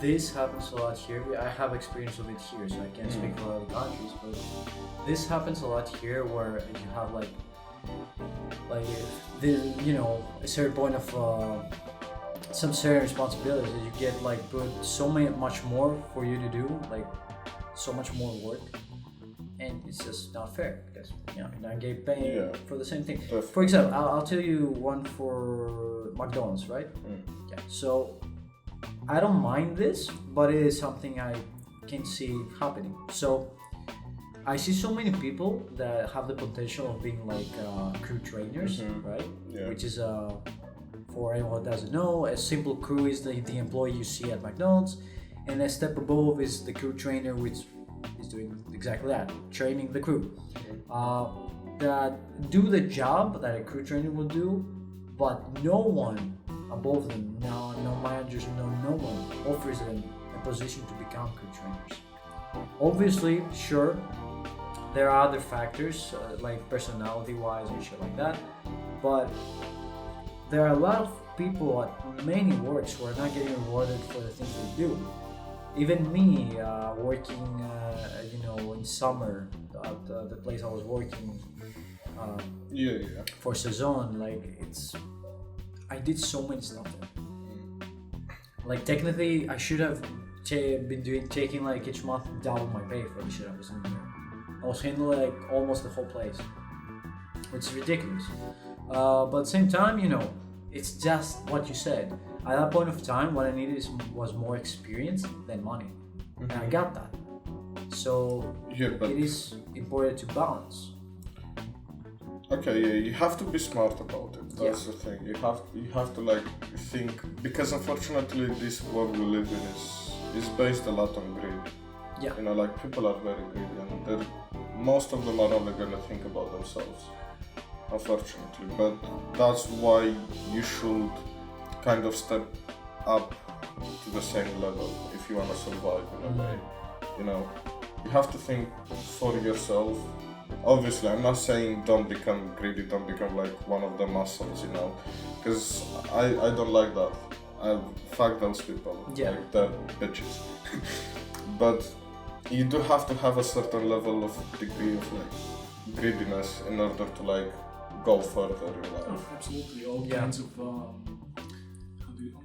this happens a lot here. I have experience of it here, so I can't speak for other countries, but this happens a lot here where you have like the, you know, a certain point of some certain responsibilities that you get much more for you to do, like so much more work, and it's just not fair because you're not getting paid for the same thing. Definitely. For example, I'll tell you one for McDonald's, right? Yeah. So I don't mind this, but it is something I can see happening. So I see so many people that have the potential of being like crew trainers, right? Yeah. Which is for anyone who doesn't know, a simple crew is the employee you see at McDonald's, and a step above is the crew trainer, which is doing exactly that, training the crew. That do the job that a crew trainer will do, but no one above them, no managers, no one offers them a position to become crew trainers. Obviously, sure, there are other factors like personality-wise and shit like that, but there are a lot of people at many works who are not getting rewarded for the things they do. Even me, working, in summer at the place I was working for Saison, like I did so many stuff there. Like technically, I should have been taking like each month double my pay for the shit I was doing there. I was handling like almost the whole place, which is ridiculous. But at the same time, it's just what you said. At that point of time, what I needed was more experience than money, and I got that. So it is important to balance. Okay, you have to be smart about it. That's the thing. You have to like think, because unfortunately this world we live in is based a lot on greed. Yeah. Like people are very greedy, and most of them are only gonna think about themselves. Unfortunately, but that's why you should kind of step up to the same level if you want to survive in a way. You have to think for yourself. Obviously, I'm not saying don't become greedy, don't become like one of the muscles, because I don't like that. Fuck those people, like they're bitches. But you do have to have a certain level of degree of like greediness in order to like go further in life. Oh, absolutely, all kinds of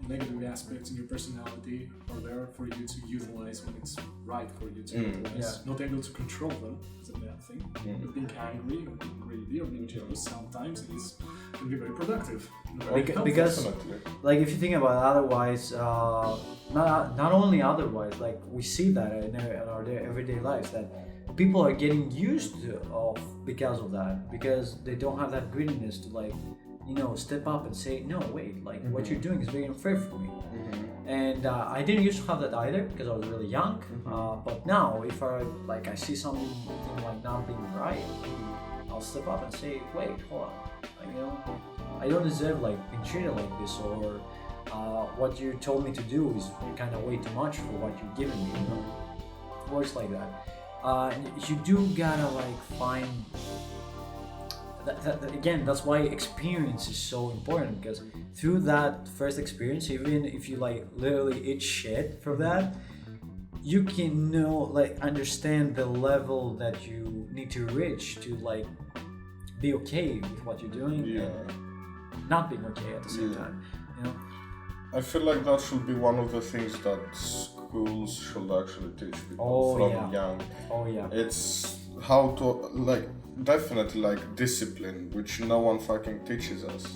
negative aspects in your personality are there for you to utilize when it's right for you to utilize. Not able to control them is a bad thing. But being angry or being greedy or being jealous sometimes can be very productive. Because like if you think about it, otherwise, not only otherwise, like we see that in our everyday lives, that people are getting used to because of that, because they don't have that greediness to like step up and say, no, wait, like what you're doing is very unfair for me. And I didn't used to have that either because I was really young. But now, if I see something like not being right, I'll step up and say, wait, hold on, I don't deserve like being treated like this, or what you told me to do is kind of way too much for what you're giving me. Works like that. You do gotta like find. Again, that's why experience is so important, because through that first experience, even if you like literally eat shit from that, you can understand the level that you need to reach to like be okay with what you're doing and not being okay at the same time. I feel like that should be one of the things that schools should actually teach people from young. It's how to definitely like discipline, which no one fucking teaches us.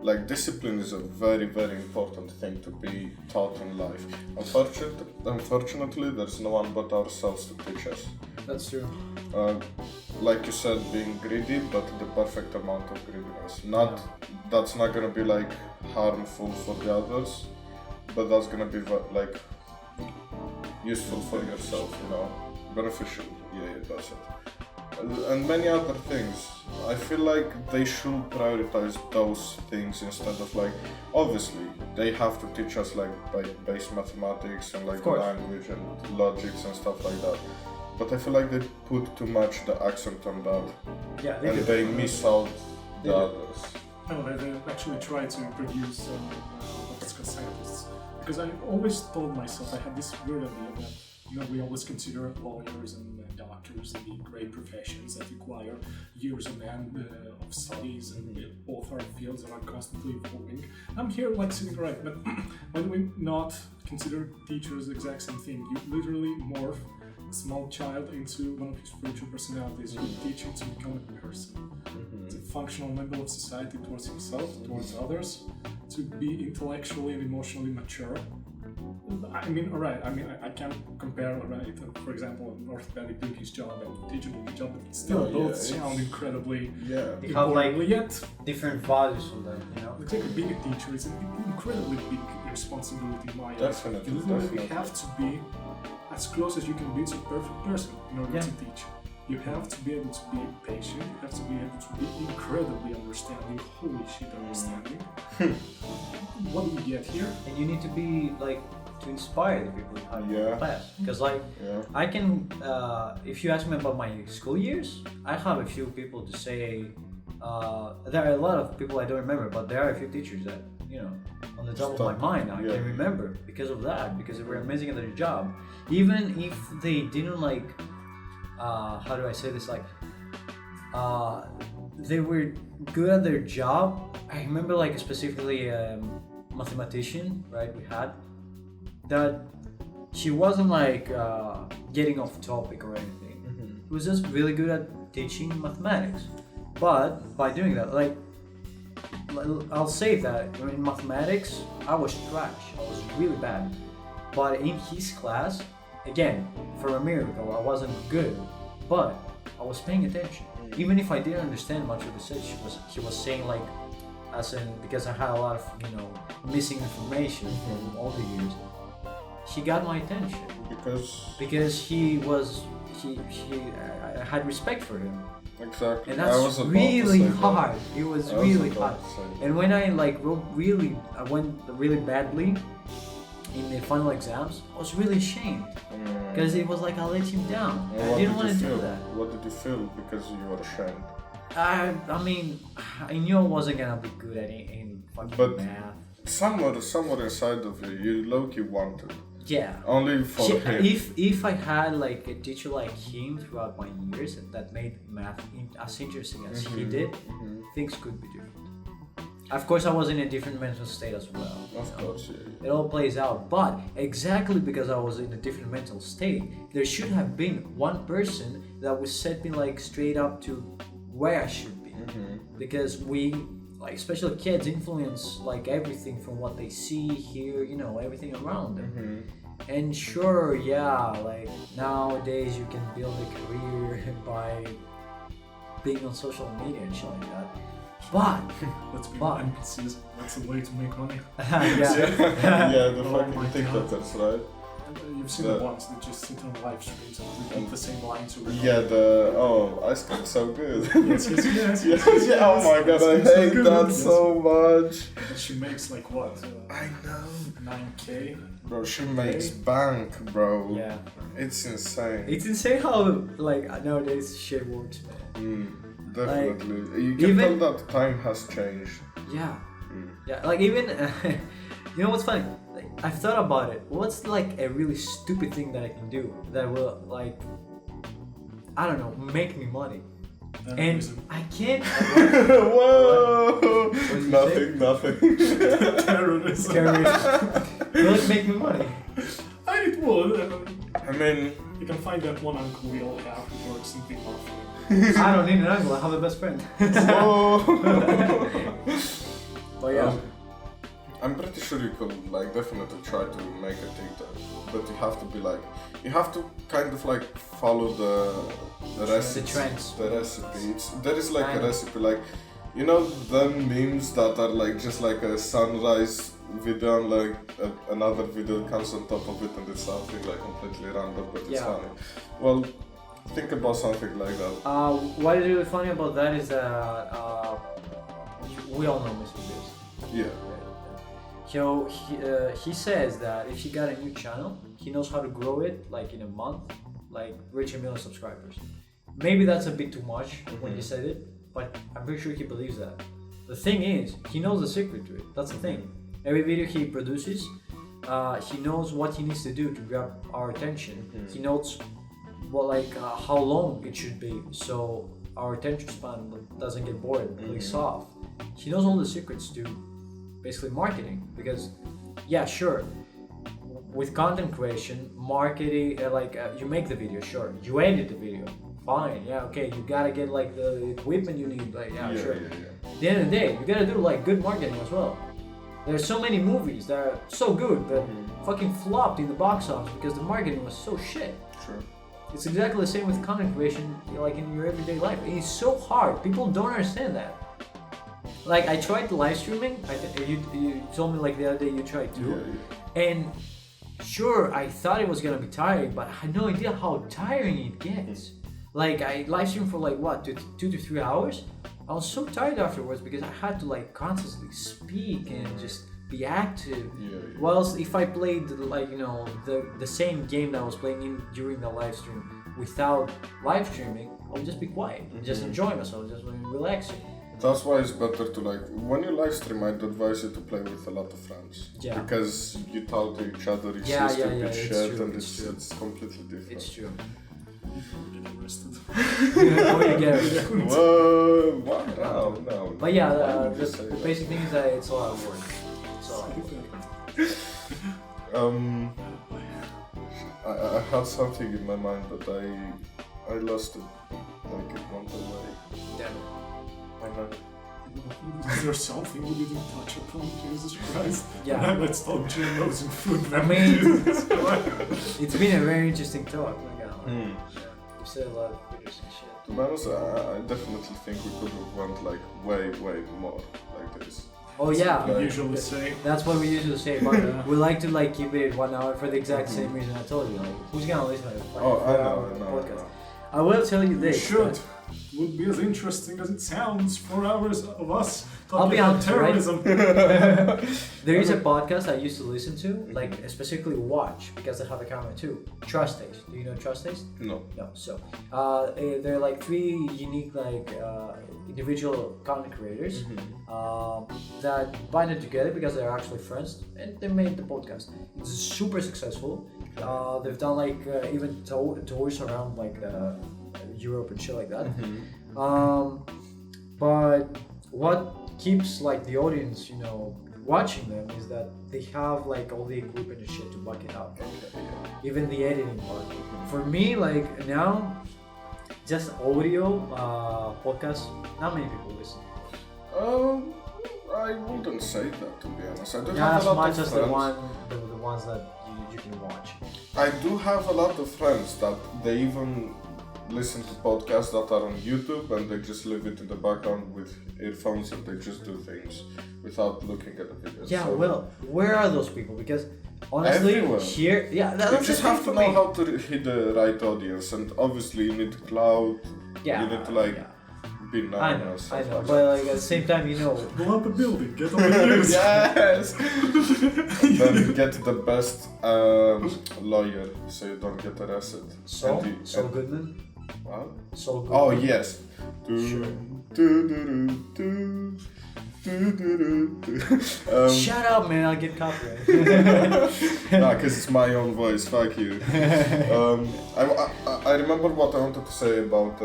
Like discipline is a very, very important thing to be taught in life. Unfortunately, there's no one but ourselves to teach us. That's true. Like you said, being greedy, but the perfect amount of greediness. That's not gonna be like harmful for the others, but that's gonna be like useful for yourself, beneficial. That's it. And many other things. I feel like they should prioritize those things instead of like, obviously they have to teach us like base mathematics and like language and logics and stuff like that. But I feel like they put too much the accent on that, and they miss out the others. No, they actually try to produce scientists, because I always told myself, I had this weird idea that we always consider lawyers and doctors to be great professions that require years of studies, and both our fields are constantly evolving. I'm here like sitting right, but when we not consider teachers the exact same thing, you literally morph small child into one of his future personalities. You teach him to become a person, to a functional member of society towards himself, towards others, to be intellectually and emotionally mature. I mean, alright, I can't compare, alright, for example, an orthopedic doing his job and a teacher doing his job, but still both sound incredibly They have like yet different values from them, you know? exactly, being a teacher is an incredibly big responsibility in my life. Definitely, You literally definitely. have to be as close as you can be to a perfect person in order to teach. You have to be able to be patient, you have to be able to be incredibly understanding, holy shit understanding. What do we get here? And you need to be like, to inspire the people how you go to class. Because like, I can, if you ask me about my school years, I have a few people to say, there are a lot of people I don't remember, but there are a few teachers that, you know, on the top of my mind I can remember because of that, because they were amazing at their job. Even if they didn't like, how do I say this, like, they were good at their job. I remember like specifically mathematician, right, we had, that she wasn't like getting off topic or anything. She was just really good at teaching mathematics. But by doing that, like, I'll say that in mathematics, I was trash. I was really bad. But in his class, again, for a miracle, I wasn't good, but I was paying attention. Even if I didn't understand much of the he was saying like, as in, because I had a lot of, you know, missing information from all the years, he got my attention. Because I had respect for him. Exactly. And that's really hard. It was really hard. And when I like I went really badly in the final exams, I was really ashamed. Because it was like I let him down. I didn't want to do that. What did you feel because you were ashamed? I mean, I knew I wasn't gonna be good at any fucking math. Somewhere inside of you low-key wanted. Yeah. Only for him. If I had like a teacher like him throughout my years that made math as interesting as he did, things could be different. Of course, I was in a different mental state as well. Of course, yeah. It all plays out, but exactly because I was in a different mental state, there should have been one person that would set me like straight up to where I should be. Because we, like, especially kids, influence like everything from what they see, hear, you know, everything around them. And sure, yeah, like nowadays you can build a career by being on social media and shit like that. But let's be NPCs. That's a way to make money. The fucking TikTokers, right? You've seen the ones that just sit on live streams and repeat the same lines over. Ice cream so good. Yes. Oh my god, I hate that so much. And she makes like what? I know. 9K. Bro, she makes bank, bro. Yeah. It's insane. It's insane how like nowadays shit works, man. Definitely. Like, you can tell that time has changed. Yeah. Yeah, like even you know what's funny? Like, I've thought about it. What's like a really stupid thing that I can do that will like, I don't know, make me money? And I can't. Whoa! Nothing. Terrorism. Will it make me money? It would. I mean, you can find that one uncle we all have who works in big mafia. I don't need an uncle. I have a best friend. But yeah. I'm pretty sure you could like definitely try to make a TikTok, but you have to be like, you have to kind of like follow the recipe. The trends. The recipe. There is like a recipe, like, you know, the memes that are like just like a sunrise video and like another video comes on top of it and it's something like completely random, but it's funny. Well, think about something like that. What is really funny about that is that we all know Mr. Beast. Yeah. So he says that if he got a new channel, he knows how to grow it like in a month, like reach 1 million subscribers. Maybe that's a bit too much when you said it, but I'm pretty sure he believes that. The thing is, he knows the secret to it. That's the thing. Every video he produces, he knows what he needs to do to grab our attention. He knows how long it should be, so our attention span doesn't get bored, clicks off. He knows all the secrets to basically marketing, because yeah, sure, with content creation, marketing, you make the video, sure. You edit the video, fine. Yeah, okay. You gotta get like the equipment you need. Like, yeah, sure. At the end of the day, you gotta do like good marketing as well. There's so many movies that are so good but fucking flopped in the box office because the marketing was so shit. Sure. It's exactly the same with content creation, like in your everyday life. It's so hard. People don't understand that. Like, I tried live streaming. You told me like the other day you tried too. And sure, I thought it was gonna be tiring, but I had no idea how tiring it gets. Like, I live streamed for like what, 2 to 3 hours? I was so tired afterwards because I had to like constantly speak and just be active. Whilst if I played like, you know, the same game that I was playing during the live stream without live streaming, I would just be quiet and just enjoy myself, just relaxing. That's why it's better to like, when you live stream, I'd advise you to play with a lot of friends. Yeah. Because you talk to each other, you see stupid shit, and it's completely different. It's true. Get arrested. Whoa, what? No. But yeah, the basic thing is that it's a lot of work. It's a lot of work. I had something in my mind, but I lost it. Like it went away. Damn. Is there something we didn't touch upon? Jesus Christ. Yeah. Let's talk GMOs and food. I mean, it's been a very interesting talk. We've said a lot of interesting shit. To be honest, I definitely think we could have went like way more like this. Oh yeah, We usually say. that's what we usually say. But we like to like keep it 1 hour for the exact same reason I told you. Like, who's gonna listen to a podcast? I will tell you this. Should. Would be as interesting as it sounds. 4 hours of us I'll be talking about honest, right? terrorism. There is a podcast I used to listen to, like specifically watch, because I have a camera too. Trust Taste. Do you know Trust Taste? No. No. So, they're like 3 unique like individual content creators that bind it together because they're actually friends, and they made the podcast. It's super successful. They've done like even tours around like Europe and shit like that. But what keeps like the audience, you know, watching them is that they have like all the equipment and shit to back it up. Even the editing part. For me, like now, just audio podcasts, not many people listen. I wouldn't say that, to be honest. I do Not have as a lot much of as friends. the ones that you can watch. I do have a lot of friends that they even listen to podcasts that are on YouTube and they just leave it in the background with earphones and they just do things without looking at the videos. Yeah, So well, where are those people? Because honestly, everywhere. here, yeah, that's you just the thing have to for know me. how to hit the right audience, and obviously you need cloud. Yeah, you need to like yeah. be known. I know, or stuff like but like at the same time, you know. Blow up a building, get on the news. Yes! And then get the best lawyer so you don't get arrested. Saul And Goodman. what? Saul Goodman. Oh, yes. Shut up, man! I'll get copyright. Nah, because it's my own voice. Fuck you. I remember what I wanted to say about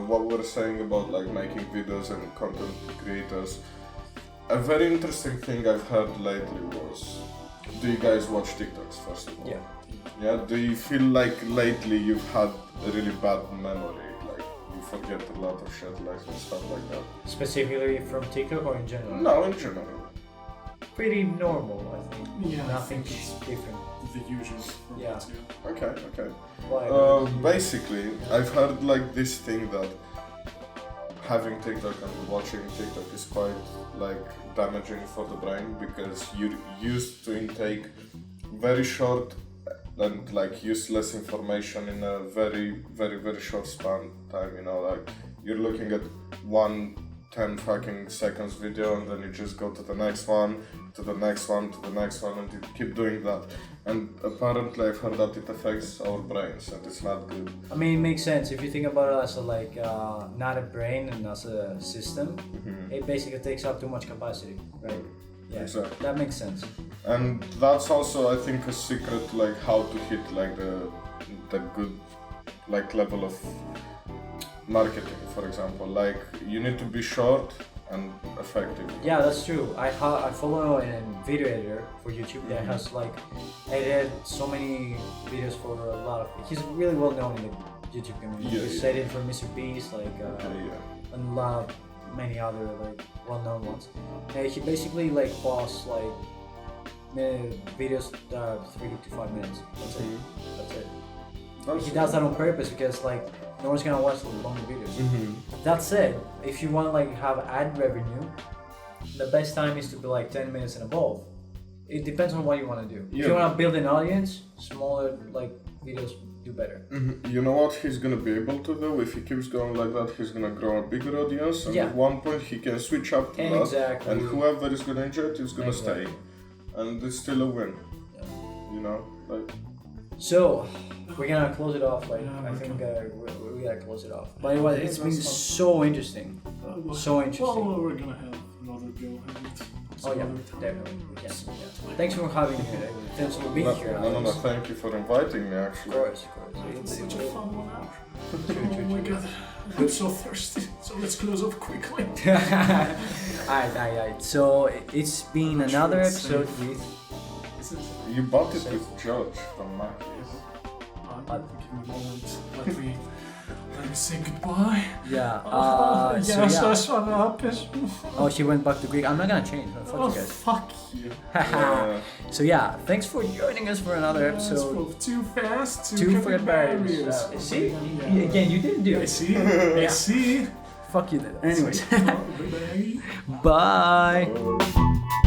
what we were saying about like making videos and content creators. A very interesting thing I've heard lately was, do you guys watch TikToks first of all? Yeah. Yeah. Do you feel like lately you've had a really bad memory, like you forget a lot of shit, like and stuff like that? Specifically from TikTok or in general? No, in general. Pretty normal, I think. Yeah, Nothing I think it's different. the usual. Yeah. Okay. Like, Basically, I've heard like this thing that having TikTok and watching TikTok is quite like damaging for the brain because you're used to intake very short and like useless information in a very short span time, you know, like you're looking at 10 fucking seconds video and then you just go to the next one, to the next one, to the next one, and you keep doing that. And apparently I've heard that it affects our brains and it's not good. I mean, it makes sense if you think about it as a like not a brain and as a system. It basically takes up too much capacity, right? Yeah, Exactly. that makes sense. And that's also, I think, a secret, like how to hit like the good like level of marketing, for example. Like you need to be short and effective. Yeah, that's true. I follow a video editor for YouTube that has like edited so many videos for a lot of. He's really well known in the YouTube community. Yeah, He's edited for Mr. Beast, like and a lot of many other like well-known ones. He basically like posts like videos that are 3 to 5 minutes. That's it. That's it. He does that on purpose because like no one's gonna watch the longer videos. That said, if you want to like have ad revenue, the best time is to be like 10 minutes and above. It depends on what you want to do. If you want to build an audience, smaller like videos do better. You know what he's gonna be able to do if he keeps going like that? He's gonna grow a bigger audience, and at one point he can switch up to that, and whoever is gonna enjoy it is gonna stay, and it's still a win. You know, like. So we're gonna close it off. Like I think we gotta close it off. But anyway, it's been so interesting. So interesting. Well, we're gonna have another go at it. Oh yeah, definitely. Yes. Thanks for having me here. Thanks for being here. No, thank you for inviting me, actually. Of course. It's such a fun 1 hour. Oh my god, I'm so thirsty. So let's close off quickly. Alright. So it's been another episode with. You bought it with George from Mac. Let me say goodbye. Yeah. Oh, she went back to Greek. I'm not gonna change. Fuck you guys. Fuck you. So yeah, thanks for joining us for another episode. Too fast. Too Capybarious. See? Again, you didn't do it. I see. Fuck you then. Anyways. Bye. Bye.